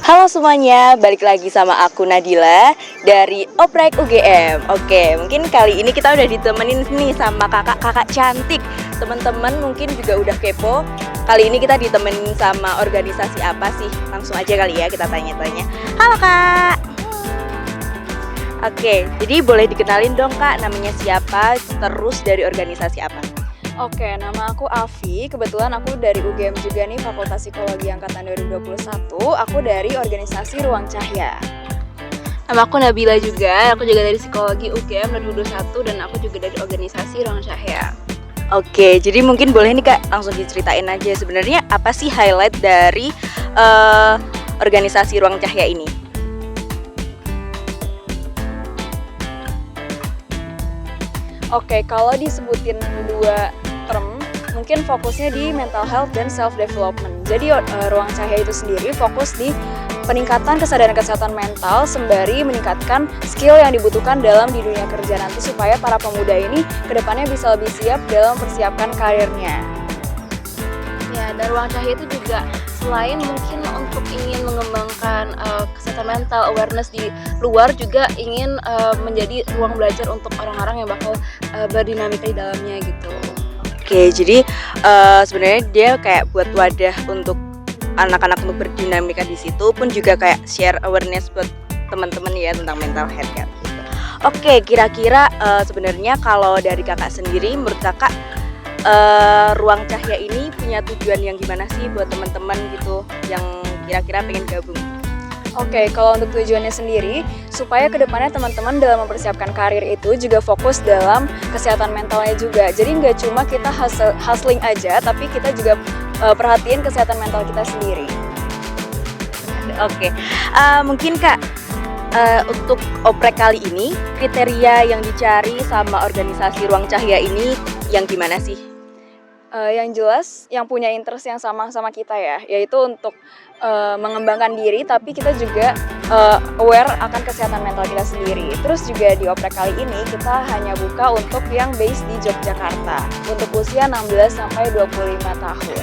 Halo semuanya, balik lagi sama aku Nadila dari Oprek UGM. Oke, mungkin kali ini kita udah ditemenin nih sama kakak-kakak cantik. Teman-teman mungkin juga udah kepo. Kali ini kita ditemenin sama organisasi apa sih? Langsung aja kali ya kita tanya-tanya. Halo Kak. Oke, jadi boleh dikenalin dong Kak, namanya siapa, terus dari organisasi apa? Oke, nama aku Avi. Kebetulan aku dari UGM juga nih, Fakultas Psikologi Angkatan 2021. Aku dari organisasi Ruang Cahya. Nama aku Nabila juga, aku juga dari Psikologi UGM 2021 dan aku juga dari organisasi Ruang Cahya. Oke, jadi mungkin boleh nih Kak, langsung diceritain aja sebenarnya apa sih highlight dari organisasi Ruang Cahya ini? Oke, kalau disebutin dua term, mungkin fokusnya di mental health dan self-development. Jadi Ruang Cahya itu sendiri fokus di peningkatan kesadaran kesehatan mental sembari meningkatkan skill yang dibutuhkan dalam di dunia kerja nanti supaya para pemuda ini kedepannya bisa lebih siap dalam persiapkan karirnya. Ya, dan Ruang Cahya itu juga selain mungkin untuk ingin mengembangkan kesehatan mental, awareness di luar, juga ingin menjadi ruang belajar untuk orang-orang yang bakal berdinamika di dalamnya gitu. Oke, jadi sebenarnya dia kayak buat wadah untuk anak-anak untuk berdinamika di situ, pun juga kayak share awareness buat teman-teman ya tentang mental health kan. Oke, kira-kira sebenarnya kalau dari kakak sendiri, menurut kakak Ruang Cahya ini punya tujuan yang gimana sih buat teman-teman gitu yang kira-kira pengen gabung? Oke, kalau untuk tujuannya sendiri, supaya kedepannya teman-teman dalam mempersiapkan karir itu juga fokus dalam kesehatan mentalnya juga. Jadi nggak cuma kita hustling aja, tapi kita juga perhatiin kesehatan mental kita sendiri. Oke, mungkin Kak, untuk oprek kali ini, kriteria yang dicari sama organisasi Ruang Cahya ini yang gimana sih? Yang jelas, yang punya interest yang sama kita ya, yaitu untuk mengembangkan diri, tapi kita juga aware akan kesehatan mental kita sendiri. Terus juga di oprek kali ini kita hanya buka untuk yang base di Yogyakarta untuk usia 16-25 tahun.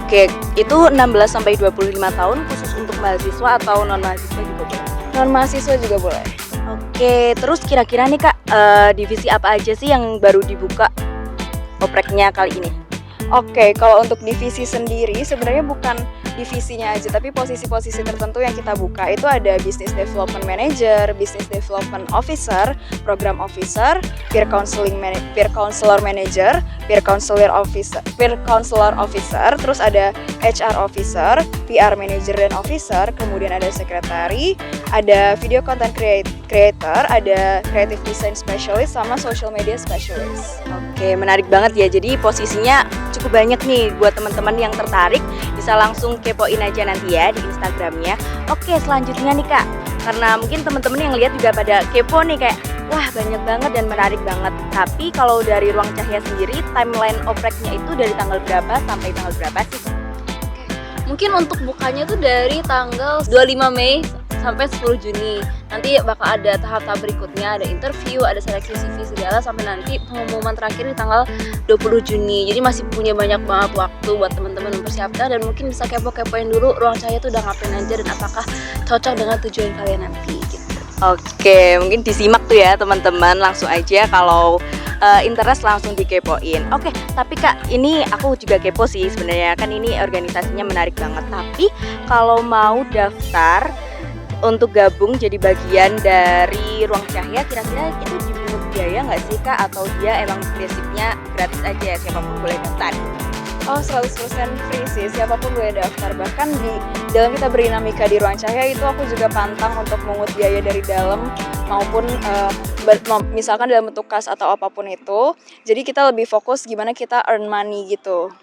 Oke, itu 16-25 tahun khusus untuk mahasiswa atau non-mahasiswa juga boleh? Non-mahasiswa juga boleh. Oke, terus kira-kira nih Kak, divisi apa aja sih yang baru dibuka opreknya kali ini? Oke, kalau untuk divisi sendiri sebenarnya bukan divisinya aja, tapi posisi-posisi tertentu yang kita buka itu ada Business Development Manager, Business Development Officer, Program Officer, Peer Counselor Manager, Peer Counselor Officer, terus ada HR Officer, PR Manager dan Officer, kemudian ada Sekretari, ada Video Content Creator, ada Creative Design Specialist, sama Social Media Specialist. Oke, menarik banget ya. Jadi posisinya cukup banyak nih buat teman-teman yang tertarik, bisa langsung kepoin aja nanti ya di Instagramnya. Oke, selanjutnya nih Kak, karena mungkin teman-teman yang lihat juga pada kepo nih kayak wah banyak banget dan menarik banget. Tapi kalau dari Ruang Cahya sendiri, timeline opreknya itu dari tanggal berapa sampai tanggal berapa sih? Mungkin untuk bukanya tuh dari tanggal 25 Mei sampai 10 Juni. Nanti bakal ada tahap-tahap berikutnya, ada interview, ada seleksi CV segala, sampai nanti pengumuman terakhir di tanggal 20 Juni. Jadi masih punya banyak banget waktu buat teman-teman mempersiapkan, dan mungkin bisa kepo-kepoin dulu Ruang Cahya itu udah ngapain aja dan apakah cocok dengan tujuan kalian nanti gitu. Oke, mungkin disimak tuh ya teman-teman, langsung aja kalau interest langsung dikepoin. Oke, tapi Kak, ini aku juga kepo sih sebenarnya, kan ini organisasinya menarik banget. Tapi kalau mau daftar untuk gabung jadi bagian dari Ruang Cahya, kira-kira itu dipungut biaya nggak sih Kak? Atau dia emang basicnya gratis aja, siapapun boleh daftar? Oh, 100% free sih, siapapun boleh daftar. Bahkan di dalam kita berdinamika di Ruang Cahya itu aku juga pantang untuk mengut biaya dari dalam maupun misalkan dalam bentuk kas atau apapun itu. Jadi kita lebih fokus gimana kita earn money gitu.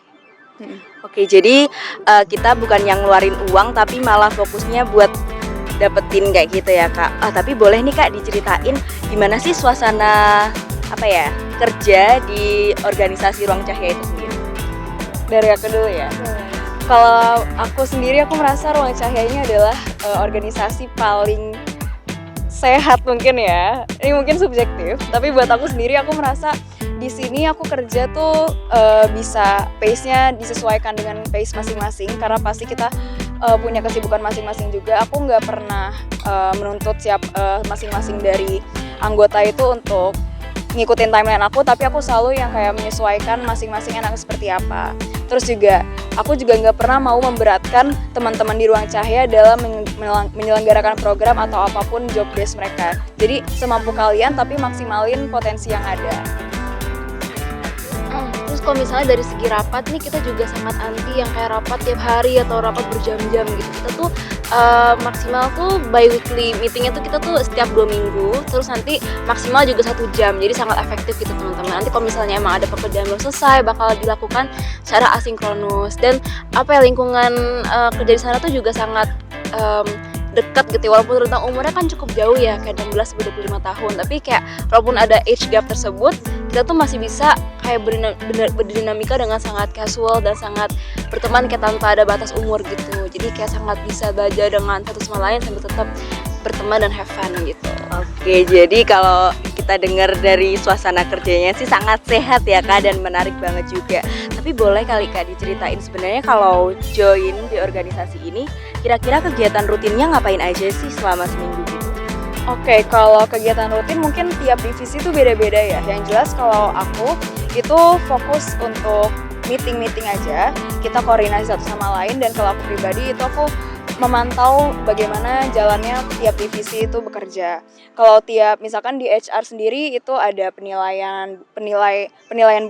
Oke, jadi kita bukan yang ngeluarin uang, tapi malah fokusnya buat dapetin kayak gitu ya Kak. Tapi boleh nih Kak diceritain gimana sih suasana kerja di organisasi Ruang Cahya itu sendiri? Dari aku dulu ya. Kalau aku sendiri, aku merasa Ruang Cahya ini adalah organisasi paling sehat mungkin ya. Ini mungkin subjektif, tapi buat aku sendiri aku merasa di sini aku kerja tuh bisa pace-nya disesuaikan dengan pace masing-masing, karena pasti kita punya kesibukan masing-masing juga. Aku nggak pernah menuntut masing-masing dari anggota itu untuk ngikutin timeline aku, tapi aku selalu yang kayak menyesuaikan masing-masing anak seperti apa. Terus juga aku juga nggak pernah mau memberatkan teman-teman di Ruang Cahaya dalam menyelenggarakan program atau apapun job desk mereka. Jadi semampu kalian tapi maksimalin potensi yang ada. Terus kalau misalnya dari segi rapat nih, kita juga sangat anti yang kayak rapat tiap hari atau rapat berjam-jam gitu. Kita tuh maksimal tuh bi-weekly meetingnya tuh kita tuh setiap 2 minggu, terus nanti maksimal juga 1 jam, jadi sangat efektif gitu teman-teman. Nanti kalau misalnya emang ada pekerjaan belum selesai, bakal dilakukan secara asinkronus. Dan apa ya, lingkungan kerja di sana tuh juga sangat dekat gitu, walaupun rentang umurnya kan cukup jauh ya, kayak 16-25 tahun, tapi kayak walaupun ada age gap tersebut, kita tuh masih bisa kayak berdinamika dengan sangat casual dan sangat berteman kayak tanpa ada batas umur gitu. Jadi kayak sangat bisa belajar dengan satu sama lain sambil tetap berteman dan have fun gitu. Oke, jadi kalau kita dengar dari suasana kerjanya sih sangat sehat ya Kak, dan menarik banget juga. Tapi boleh kali Kak diceritain sebenarnya kalau join di organisasi ini, kira-kira kegiatan rutinnya ngapain aja sih selama seminggu gitu? Oke, kalau kegiatan rutin mungkin tiap divisi itu beda-beda ya. Yang jelas kalau aku itu fokus untuk meeting-meeting aja, kita koordinasi satu sama lain, dan kalau aku pribadi itu aku memantau bagaimana jalannya tiap divisi itu bekerja. Kalau misalkan di HR sendiri itu ada penilaian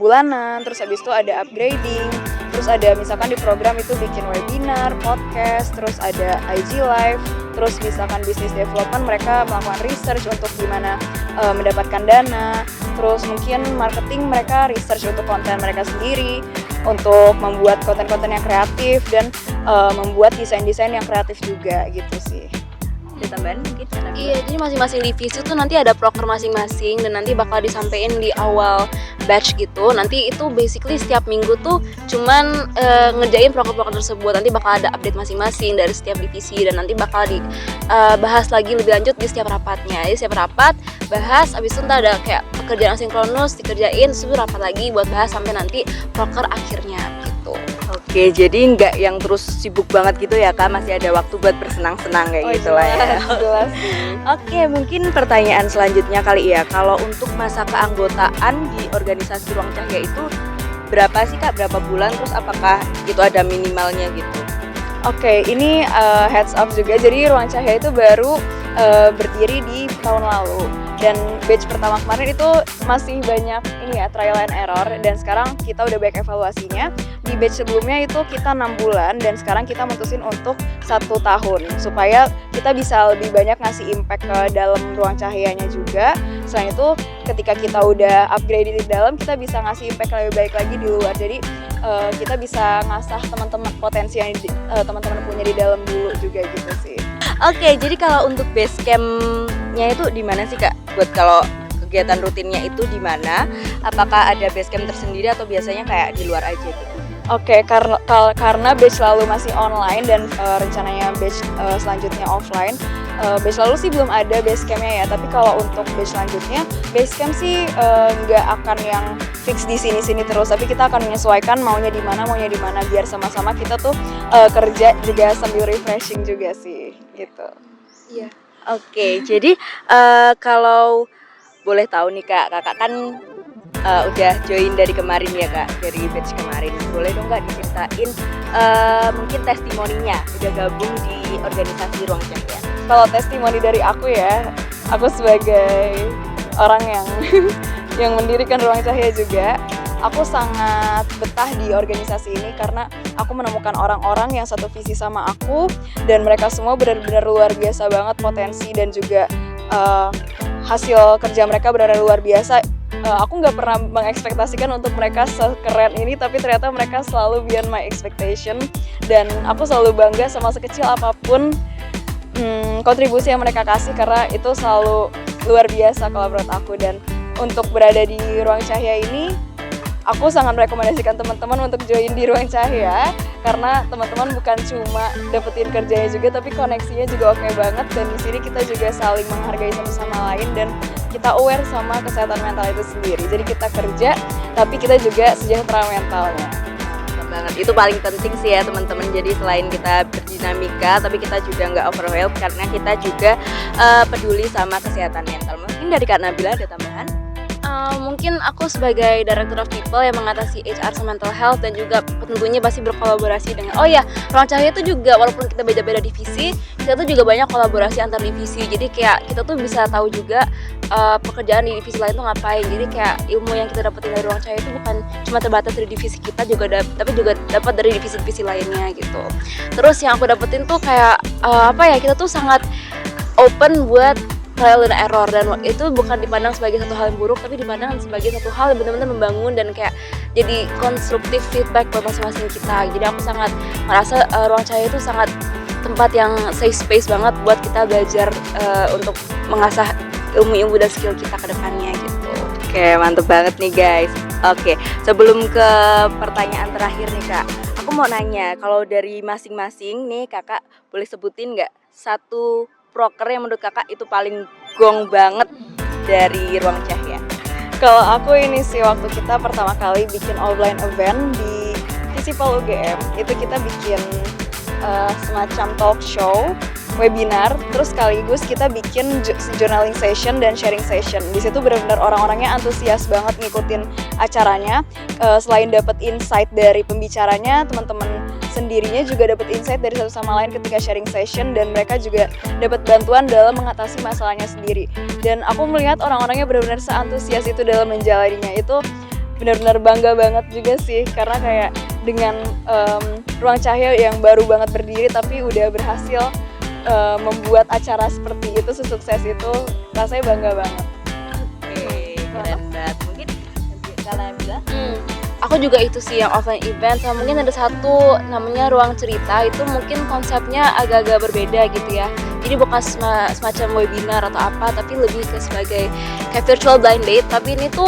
bulanan, terus habis itu ada upgrading, terus ada misalkan di program itu bikin webinar, podcast, terus ada IG live, terus misalkan business development mereka melakukan research untuk gimana mendapatkan dana, terus mungkin marketing mereka research untuk konten mereka sendiri, untuk membuat konten-konten yang kreatif dan membuat desain-desain yang kreatif juga gitu sih. Ada tambahan mungkin? Iya, jadi masing-masing divisi tuh nanti ada proker masing-masing dan nanti bakal disampaikan di awal batch gitu. Nanti itu basically setiap minggu tuh cuman ngerjain proker-proker tersebut. Nanti bakal ada update masing-masing dari setiap divisi dan nanti bakal dibahas lagi lebih lanjut di setiap rapatnya. Jadi setiap rapat bahas, abis itu ntar ada kayak pekerjaan asinkronus dikerjain, terus rapat lagi buat bahas sampai nanti proker akhirnya gitu. Oke, jadi nggak yang terus sibuk banget gitu ya Kak, masih ada waktu buat bersenang-senang kayak gitu lah ya. Jelas. Oke, mungkin pertanyaan selanjutnya kali ya, kalau untuk masa keanggotaan di organisasi Ruang Cahaya itu berapa sih Kak, berapa bulan, terus apakah itu ada minimalnya gitu? Oke, ini heads up juga, jadi Ruang Cahaya itu baru berdiri di tahun lalu. Dan batch pertama kemarin itu masih banyak ini ya, trial and error, dan sekarang kita udah banyak evaluasinya. Di batch sebelumnya itu kita 6 bulan dan sekarang kita mutusin untuk 1 tahun supaya kita bisa lebih banyak ngasih impact ke dalam Ruang Cahayanya juga. Selain itu ketika kita udah upgrade di dalam, kita bisa ngasih impact lebih baik lagi di luar. Jadi kita bisa ngasah teman-teman potensi yang teman-teman punya di dalam dulu juga gitu sih. Oke, jadi kalau untuk base camp-nya itu di mana sih Kak? Buat kalau kegiatan rutinnya itu di mana? Apakah ada base camp tersendiri atau biasanya kayak di luar aja gitu? Oke, karena batch lalu masih online dan rencananya batch selanjutnya offline. Batch lalu sih belum ada base campnya ya, tapi kalau untuk batch selanjutnya, base camp sih nggak akan yang fix di sini terus, tapi kita akan menyesuaikan maunya di mana biar sama-sama kita tuh kerja juga sambil refreshing juga sih, gitu. Iya. Oke, jadi kalau boleh tahu nih Kak, kakak kan udah join dari kemarin ya Kak, dari batch kemarin. Boleh dong Kak diceritain mungkin testimoninya udah gabung di organisasi Ruang Cahaya. Kalau testimoni dari aku ya, aku sebagai orang yang mendirikan Ruang Cahaya juga, aku sangat betah di organisasi ini karena aku menemukan orang-orang yang satu visi sama aku, dan mereka semua benar-benar luar biasa banget potensi dan juga hasil kerja mereka benar-benar luar biasa. Aku nggak pernah mengekspektasikan untuk mereka sekeren ini, tapi ternyata mereka selalu beyond my expectation, dan aku selalu bangga sama sekecil apapun kontribusi yang mereka kasih, karena itu selalu luar biasa kalau menurut aku. Dan untuk berada di Ruang Cahaya ini, aku sangat merekomendasikan teman-teman untuk join di Ruang Cahaya, karena teman-teman bukan cuma dapetin kerjanya juga, tapi koneksinya juga oke banget, dan di sini kita juga saling menghargai satu sama lain dan kita aware sama kesehatan mental itu sendiri. Jadi kita kerja, tapi kita juga sejahtera mentalnya. banget, itu paling penting sih ya teman-teman. Jadi selain kita berdinamika, tapi kita juga nggak overwhelmed karena kita juga peduli sama kesehatan mental. Mungkin dari Kak Nabila ada tambahan? Mungkin aku sebagai Director of People yang mengatasi HR sama mental health dan juga tentunya pasti berkolaborasi dengan Ruang Cahaya itu juga walaupun kita beda-beda divisi, kita tuh juga banyak kolaborasi antar divisi. Jadi kayak kita tuh bisa tahu juga pekerjaan di divisi lain tuh ngapain. Jadi kayak ilmu yang kita dapetin dari Ruang Cahaya itu bukan cuma terbatas dari divisi kita tapi juga dapat dari divisi-divisi lainnya gitu. Terus yang aku dapetin tuh kayak kita tuh sangat open buat trial and error, dan itu bukan dipandang sebagai satu hal yang buruk tapi dipandang sebagai satu hal yang benar-benar membangun dan kayak jadi konstruktif feedback buat masing-masing kita. Jadi aku sangat merasa Ruang Cahaya itu sangat tempat yang safe space banget buat kita belajar untuk mengasah ilmu-ilmu dan skill kita ke depannya gitu. Oke, mantep banget nih guys. Oke, sebelum ke pertanyaan terakhir nih Kak, aku mau nanya, kalau dari masing-masing nih kakak boleh sebutin nggak satu proker yang menurut kakak itu paling gong banget dari Ruang Cahaya? Kalau aku ini sih, waktu kita pertama kali bikin offline event di Visipol UGM, itu kita bikin semacam talk show, webinar, terus sekaligus kita bikin journaling session dan sharing session. Di situ benar-benar orang-orangnya antusias banget ngikutin acaranya. Selain dapat insight dari pembicaranya, teman-teman sendirinya juga dapat insight dari satu sama lain ketika sharing session, dan mereka juga dapat bantuan dalam mengatasi masalahnya sendiri. Dan aku melihat orang-orangnya benar-benar seantusias itu dalam menjalaninya. Itu benar-benar bangga banget juga sih, karena kayak dengan Ruang Cahaya yang baru banget berdiri tapi udah berhasil membuat acara seperti itu sesukses itu, rasanya bangga banget. Oke, keren banget. Mungkin kalian bilang? Aku juga itu sih yang offline event, sama mungkin ada satu namanya Ruang Cerita, itu mungkin konsepnya agak-agak berbeda gitu ya. Jadi bukan semacam webinar atau apa, tapi lebih ke sebagai kayak virtual blind date. Tapi ini tuh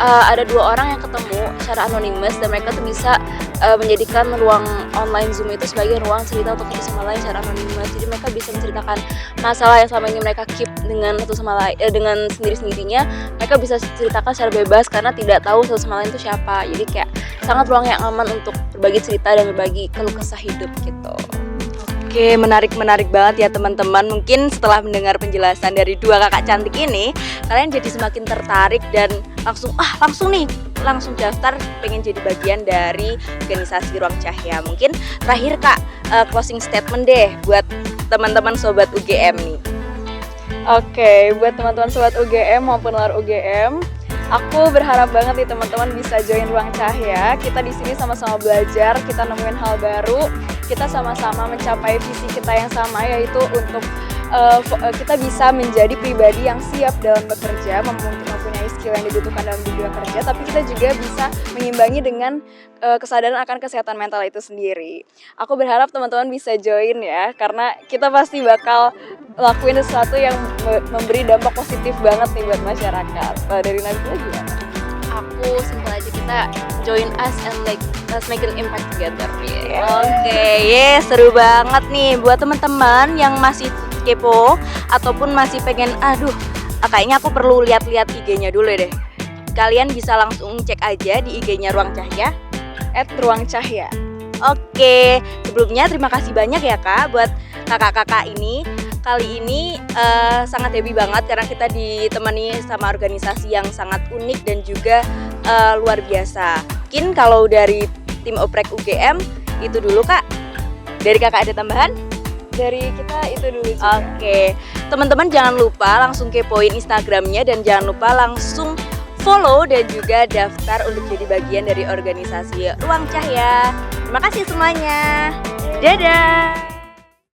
ada dua orang yang ketemu secara anonimus, dan mereka tuh bisa menjadikan ruang online Zoom itu sebagai ruang cerita untuk satu sama lain secara anonimus. Jadi mereka bisa menceritakan masalah yang selama ini mereka keep dengan satu sama lain, dengan sendiri-sendirinya. Mereka bisa ceritakan secara bebas karena tidak tahu satu sama lain itu siapa. Jadi kayak sangat ruang yang aman untuk berbagi cerita dan berbagi keluh kesah hidup gitu. Oke, menarik banget ya teman-teman. Mungkin setelah mendengar penjelasan dari dua kakak cantik ini, kalian jadi semakin tertarik dan langsung daftar pengen jadi bagian dari organisasi Ruang Cahaya. Mungkin terakhir Kak, closing statement deh buat teman-teman sobat UGM nih. Oke, buat teman-teman sobat UGM maupun luar UGM, aku berharap banget nih teman-teman bisa join Ruang Cahaya. Kita di sini sama-sama belajar, kita nemuin hal baru, kita sama-sama mencapai visi kita yang sama, yaitu untuk kita bisa menjadi pribadi yang siap dalam bekerja, mempunyai skill yang dibutuhkan dalam dunia kerja, tapi kita juga bisa mengimbangi dengan kesadaran akan kesehatan mental itu sendiri. Aku berharap teman-teman bisa join ya, karena kita pasti bakal lakuin sesuatu yang memberi dampak positif banget nih buat masyarakat. Dari Nabila gimana? Aku simpel aja, kita join us and let's make an impact together. Oke, seru banget nih buat teman-teman yang masih kepo ataupun masih pengen kayaknya aku perlu lihat-lihat IG-nya dulu deh. Kalian bisa langsung cek aja di IG-nya Ruang Cahaya @ruangcahya. Oke, sebelumnya terima kasih banyak ya Kak buat kakak-kakak ini. Kali ini sangat happy banget karena kita ditemani sama organisasi yang sangat unik dan juga luar biasa. Mungkin kalau dari tim Oprek UGM itu dulu Kak. Dari kakak ada tambahan? Dari kita itu dulu juga. Oke, teman-teman jangan lupa langsung kepoin Instagramnya dan jangan lupa langsung follow dan juga daftar untuk jadi bagian dari organisasi Ruang Cahaya. Terima kasih semuanya. Dadah.